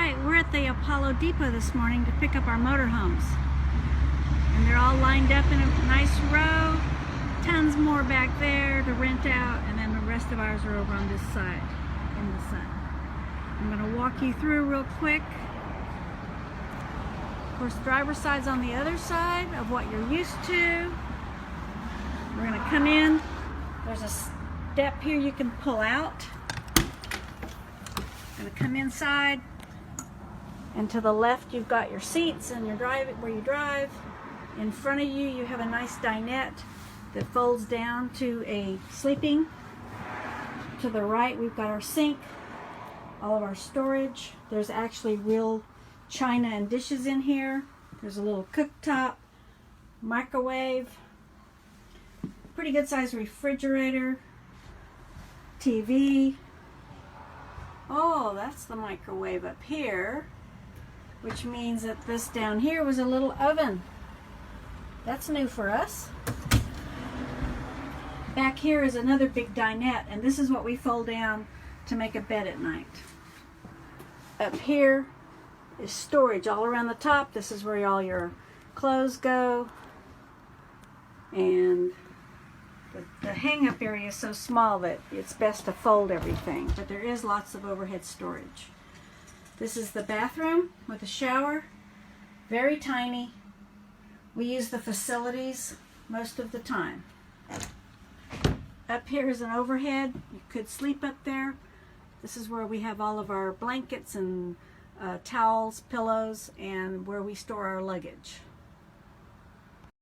Alright, we're at the Apollo Depot this morning to pick up our motorhomes. And they're all lined up in a nice row. Tons more back there to rent out, and then the rest of ours are over on this side in the sun. I'm going to walk you through real quick. Of course, driver's side's on the other side of what you're used to. We're going to come in. There's a step here you can pull out. Going to come inside, and to the left you've got your seats and your where you drive. In front of you you have a nice dinette that folds down to a sleeping. To the right we've got our sink, all of our storage. There's actually real china and dishes in here. There's a little cooktop, microwave, pretty good sized refrigerator, TV. Oh, that's the microwave up here, which means that this down here was a little oven. That's new for us. Back here is another big dinette, and this is what we fold down to make a bed at night. Up here is storage all around the top. This is where all your clothes go. And the hang-up area is so small that it's best to fold everything, but there is lots of overhead storage. This is the bathroom with a shower. Very tiny. We use the facilities most of the time. Up here is an overhead. You could sleep up there. This is where we have all of our blankets and towels, pillows, and where we store our luggage.